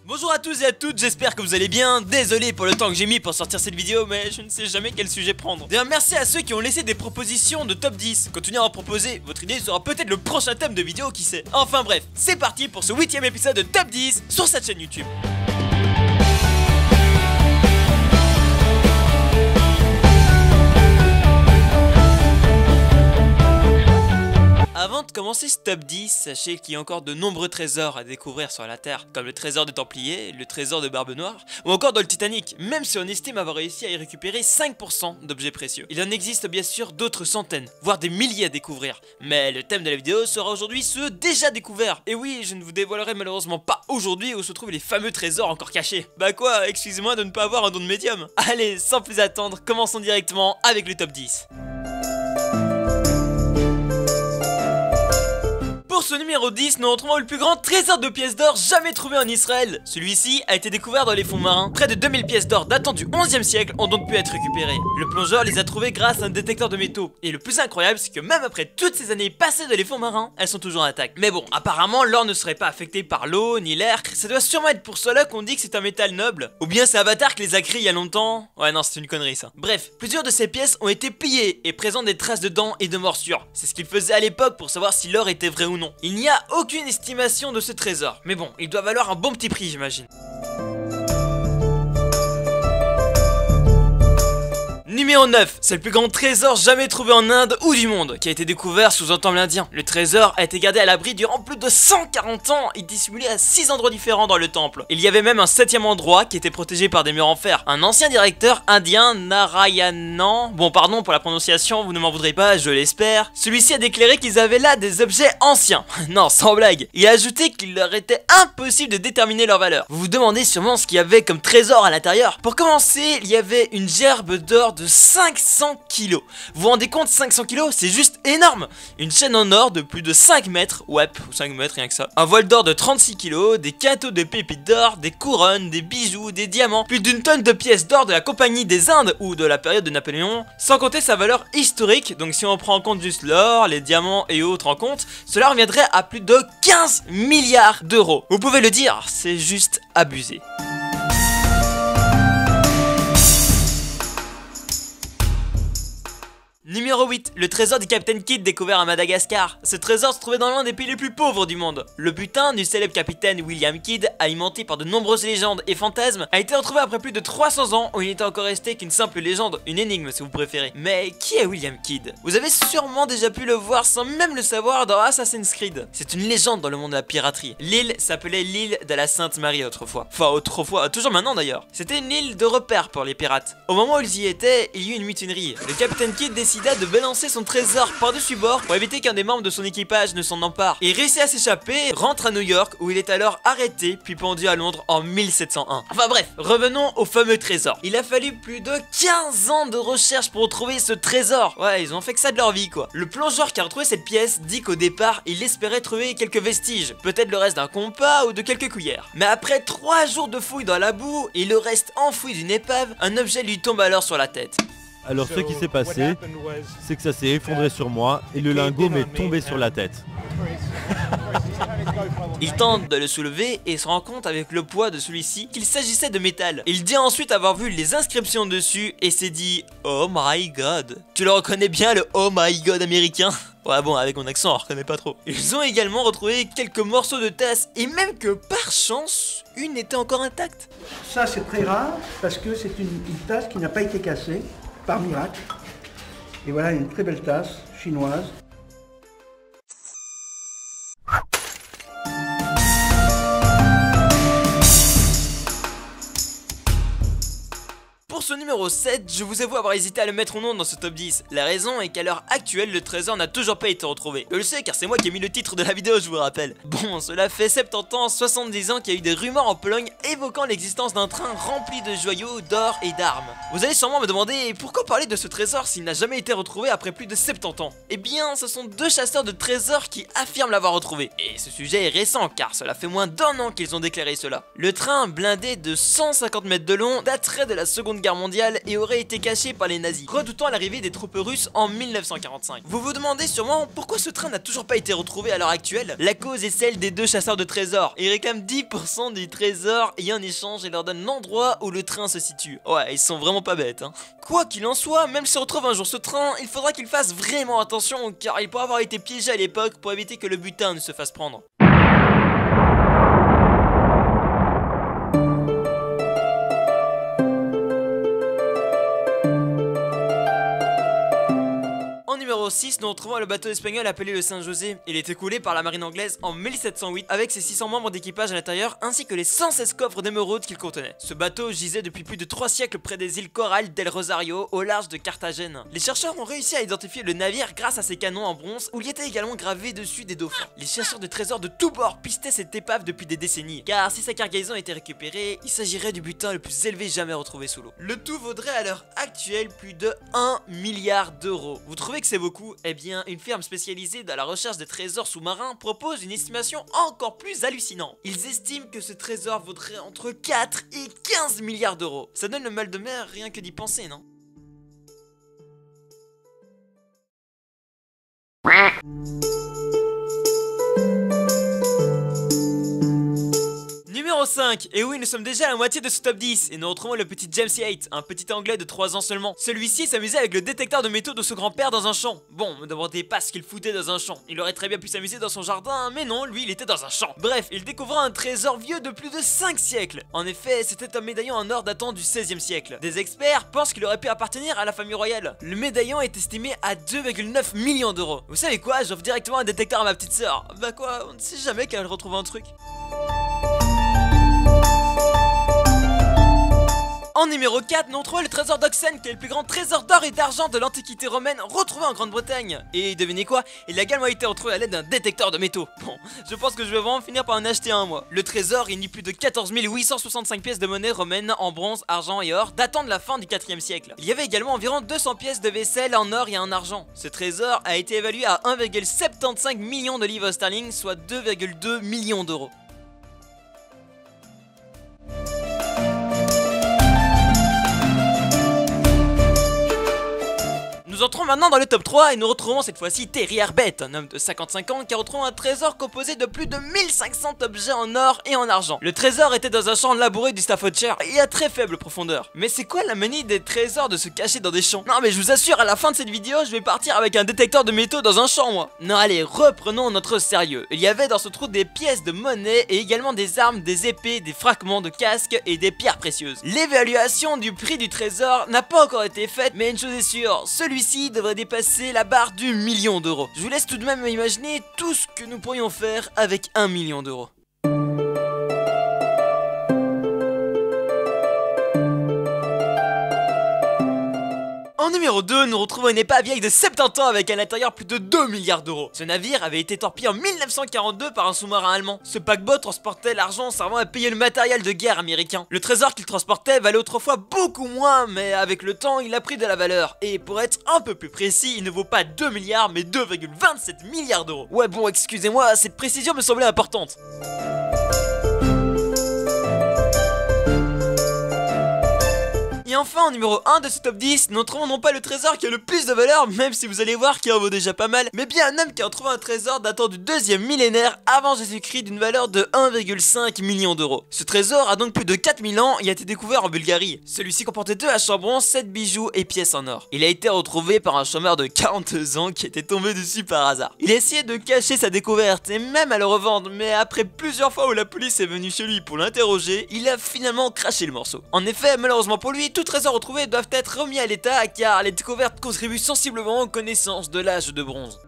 Bonjour à tous et à toutes, j'espère que vous allez bien. Désolé pour le temps que j'ai mis pour sortir cette vidéo, mais je ne sais jamais quel sujet prendre. D'ailleurs, merci à ceux qui ont laissé des propositions de top 10. Continuez à en proposer, votre idée sera peut-être le prochain thème de vidéo, qui sait. Enfin bref, c'est parti pour ce 8ème épisode de top 10 sur cette chaîne YouTube. Avant de commencer ce top 10, sachez qu'il y a encore de nombreux trésors à découvrir sur la Terre, comme le trésor des Templiers, le trésor de Barbe Noire, ou encore dans le Titanic, même si on estime avoir réussi à y récupérer 5% d'objets précieux. Il en existe bien sûr d'autres centaines, voire des milliers à découvrir, mais le thème de la vidéo sera aujourd'hui ceux déjà découverts. Et oui, je ne vous dévoilerai malheureusement pas aujourd'hui où se trouvent les fameux trésors encore cachés. Bah quoi, excusez-moi de ne pas avoir un don de médium. Allez, sans plus attendre, commençons directement avec le top 10. Pour ce numéro 10, nous retrouvons le plus grand trésor de pièces d'or jamais trouvé en Israël. Celui-ci a été découvert dans les fonds marins. Près de 2000 pièces d'or datant du 11e siècle ont donc pu être récupérées. Le plongeur les a trouvées grâce à un détecteur de métaux. Et le plus incroyable, c'est que même après toutes ces années passées dans les fonds marins, elles sont toujours intactes. Mais bon, apparemment, l'or ne serait pas affecté par l'eau ni l'air. Ça doit sûrement être pour cela qu'on dit que c'est un métal noble. Ou bien c'est Avatar qui les a créés il y a longtemps. Ouais non, c'est une connerie ça. Bref, plusieurs de ces pièces ont été pliées et présentent des traces de dents et de morsures. C'est ce qu'ils faisaient à l'époque pour savoir si l'or était vrai ou non. Il n'y a aucune estimation de ce trésor, mais bon, il doit valoir un bon petit prix, j'imagine. Numéro 9, c'est le plus grand trésor jamais trouvé en Inde ou du monde, qui a été découvert sous un temple indien. Le trésor a été gardé à l'abri durant plus de 140 ans et dissimulé à 6 endroits différents dans le temple. Il y avait même un 7ème endroit qui était protégé par des murs en fer. Un ancien directeur indien, Narayanan, bon pardon pour la prononciation, vous ne m'en voudrez pas, je l'espère. Celui-ci a déclaré qu'ils avaient là des objets anciens. Non, sans blague. Il a ajouté qu'il leur était impossible de déterminer leur valeur. Vous vous demandez sûrement ce qu'il y avait comme trésor à l'intérieur. Pour commencer, il y avait une gerbe d'or de 500 kilos. Vous vous rendez compte, 500 kilos, c'est juste énorme. Une chaîne en or de plus de 5 mètres, ouais, 5 mètres rien que ça. Un voile d'or de 36 kilos, des quintaux de pépites d'or, des couronnes, des bijoux, des diamants, plus d'une tonne de pièces d'or de la Compagnie des Indes ou de la période de Napoléon, sans compter sa valeur historique. Donc si on prend en compte juste l'or, les diamants et autres en compte, cela reviendrait à plus de 15 milliards d'euros. Vous pouvez le dire, c'est juste abusé. Numéro 8, le trésor du Capitaine Kidd découvert à Madagascar. Ce trésor se trouvait dans l'un des pays les plus pauvres du monde. Le butin du célèbre capitaine William Kidd, alimenté par de nombreuses légendes et fantasmes, a été retrouvé après plus de 300 ans où il n'était encore resté qu'une simple légende, une énigme si vous préférez. Mais qui est William Kidd? Vous avez sûrement déjà pu le voir sans même le savoir dans Assassin's Creed. C'est une légende dans le monde de la piraterie. L'île s'appelait l'île de la Sainte Marie autrefois. Enfin autrefois, toujours maintenant d'ailleurs. C'était une île de repère pour les pirates. Au moment où ils y étaient, il y eut une mutinerie. Le capitaine Kidd décida de balancer son trésor par-dessus bord pour éviter qu'un des membres de son équipage ne s'en empare. Il réussit à s'échapper, rentre à New York où il est alors arrêté puis pendu à Londres en 1701. Enfin bref, revenons au fameux trésor. Il a fallu plus de 15 ans de recherche pour retrouver ce trésor. Ouais, ils ont fait que ça de leur vie quoi. Le plongeur qui a retrouvé cette pièce dit qu'au départ, il espérait trouver quelques vestiges, peut-être le reste d'un compas ou de quelques cuillères. Mais après 3 jours de fouilles dans la boue et le reste enfoui d'une épave, un objet lui tombe alors sur la tête. Alors ce qui s'est passé, c'est que ça s'est effondré sur moi et le lingot m'est tombé sur la tête. Il tente de le soulever et se rend compte avec le poids de celui-ci qu'il s'agissait de métal. Il dit ensuite avoir vu les inscriptions dessus et s'est dit « Oh my god ». Tu le reconnais bien le « Oh my god » américain? Ouais bon, avec mon accent on reconnaît pas trop. Ils ont également retrouvé quelques morceaux de tasse et même que par chance, une était encore intacte. Ça c'est très rare parce que c'est une tasse qui n'a pas été cassée. Par miracle. Et voilà une très belle tasse chinoise. Pour ce numéro 7, je vous avoue avoir hésité à le mettre ou non dans ce top 10. La raison est qu'à l'heure actuelle, le trésor n'a toujours pas été retrouvé. Je le sais car c'est moi qui ai mis le titre de la vidéo, je vous rappelle. Bon, cela fait 70 ans, 70 ans qu'il y a eu des rumeurs en Pologne évoquant l'existence d'un train rempli de joyaux, d'or et d'armes. Vous allez sûrement me demander pourquoi parler de ce trésor s'il n'a jamais été retrouvé après plus de 70 ans. Eh bien, ce sont 2 chasseurs de trésors qui affirment l'avoir retrouvé. Et ce sujet est récent car cela fait moins d'1 an qu'ils ont déclaré cela. Le train blindé de 150 mètres de long daterait de la Seconde Guerre mondiale et aurait été caché par les nazis, redoutant l'arrivée des troupes russes en 1945. Vous vous demandez sûrement pourquoi ce train n'a toujours pas été retrouvé à l'heure actuelle? La cause est celle des deux chasseurs de trésors. Ils réclament 10% du trésor et en échange ils leur donnent l'endroit où le train se situe. Ouais, ils sont vraiment pas bêtes hein. Quoi qu'il en soit, même si on retrouve un jour ce train, il faudra qu'il fasse vraiment attention car il pourrait avoir été piégé à l'époque pour éviter que le butin ne se fasse prendre. Numéro 6, nous retrouvons le bateau espagnol appelé le Saint-José. Il était coulé par la marine anglaise en 1708 avec ses 600 membres d'équipage à l'intérieur ainsi que les 116 coffres d'émeraudes qu'il contenait. Ce bateau gisait depuis plus de 3 siècles près des îles Corral del Rosario au large de Carthagène. Les chercheurs ont réussi à identifier le navire grâce à ses canons en bronze où il y était également gravé dessus des dauphins. Les chercheurs de trésors de tous bords pistaient cette épave depuis des décennies car si sa cargaison était récupérée, il s'agirait du butin le plus élevé jamais retrouvé sous l'eau. Le tout vaudrait à l'heure actuelle plus de 1 milliard d'euros. Vous trouvez que c'est beaucoup? Eh bien, une firme spécialisée dans la recherche des trésors sous-marins propose une estimation encore plus hallucinante. Ils estiment que ce trésor vaudrait entre 4 et 15 milliards d'euros. Ça donne le mal de mer rien que d'y penser, non? Numéro 5, et oui nous sommes déjà à la moitié de ce top 10 et nous retrouvons le petit James Yates, un petit anglais de 3 ans seulement. Celui-ci s'amusait avec le détecteur de métaux de son grand-père dans un champ. Bon, me demandez pas ce qu'il foutait dans un champ, il aurait très bien pu s'amuser dans son jardin, mais non, lui il était dans un champ. Bref, il découvra un trésor vieux de plus de 5 siècles. En effet, c'était un médaillon en or datant du 16e siècle. Des experts pensent qu'il aurait pu appartenir à la famille royale. Le médaillon est estimé à 2,9 millions d'euros. Vous savez quoi, j'offre directement un détecteur à ma petite sœur. Bah quoi, on ne sait jamais qu'elle retrouve un truc. En numéro 4, nous retrouvons le trésor d'Oxen, qui est le plus grand trésor d'or et d'argent de l'antiquité romaine retrouvé en Grande-Bretagne. Et devinez quoi, il a également été retrouvé à l'aide d'un détecteur de métaux. Bon, je pense que je vais vraiment finir par en acheter un moi. Le trésor réunit plus de 14 865 pièces de monnaie romaine en bronze, argent et or, datant de la fin du 4e siècle. Il y avait également environ 200 pièces de vaisselle en or et en argent. Ce trésor a été évalué à 1,75 million de livres sterling, soit 2,2 millions d'euros. Nous entrons maintenant dans le top 3 et nous retrouvons cette fois-ci Terry Herbert, un homme de 55 ans qui retrouve un trésor composé de plus de 1500 objets en or et en argent. Le trésor était dans un champ labouré du Staffordshire et à très faible profondeur. Mais c'est quoi la manie des trésors de se cacher dans des champs? Non mais je vous assure, à la fin de cette vidéo, je vais partir avec un détecteur de métaux dans un champ moi. Non allez, reprenons notre sérieux. Il y avait dans ce trou des pièces de monnaie et également des armes, des épées, des fragments de casques et des pierres précieuses. L'évaluation du prix du trésor n'a pas encore été faite, mais une chose est sûre, celui-ci devrait dépasser la barre du million d'euros. Je vous laisse tout de même imaginer tout ce que nous pourrions faire avec 1 million d'euros. En numéro 2, nous retrouvons une épave vieille de 70 ans avec à l'intérieur plus de 2 milliards d'euros. Ce navire avait été torpillé en 1942 par un sous-marin allemand. Ce paquebot transportait l'argent servant à payer le matériel de guerre américain. Le trésor qu'il transportait valait autrefois beaucoup moins, mais avec le temps, il a pris de la valeur. Et pour être un peu plus précis, il ne vaut pas 2 milliards, mais 2,27 milliards d'euros. Ouais bon, excusez-moi, cette précision me semblait importante. Et enfin en numéro 1 de ce top 10, nous trouvons non pas le trésor qui a le plus de valeur, même si vous allez voir qu'il en vaut déjà pas mal, mais bien un homme qui a retrouvé un trésor datant du 2e millénaire avant Jésus-Christ d'une valeur de 1,5 million d'euros. Ce trésor a donc plus de 4000 ans et a été découvert en Bulgarie. Celui-ci comportait 2 haches en bronze, 7 bijoux et pièces en or. Il a été retrouvé par un chômeur de 42 ans qui était tombé dessus par hasard. Il a essayé de cacher sa découverte et même à le revendre, mais après plusieurs fois où la police est venue chez lui pour l'interroger, il a finalement craché le morceau. En effet, malheureusement pour lui, tout trésor retrouvé doivent être remis à l'état car les découvertes contribuent sensiblement aux connaissances de l'âge de bronze.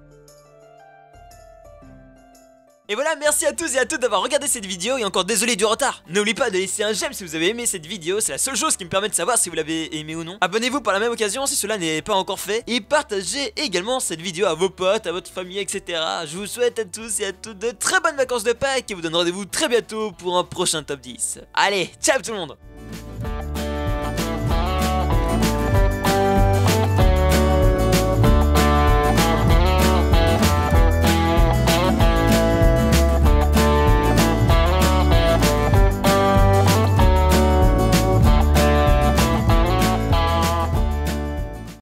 Et voilà, merci à tous et à toutes d'avoir regardé cette vidéo et encore désolé du retard. N'oubliez pas de laisser un j'aime si vous avez aimé cette vidéo, c'est la seule chose qui me permet de savoir si vous l'avez aimé ou non. Abonnez-vous par la même occasion si cela n'est pas encore fait et partagez également cette vidéo à vos potes, à votre famille, etc. Je vous souhaite à tous et à toutes de très bonnes vacances de Pâques et vous donne rendez-vous très bientôt pour un prochain top 10. Allez, ciao tout le monde!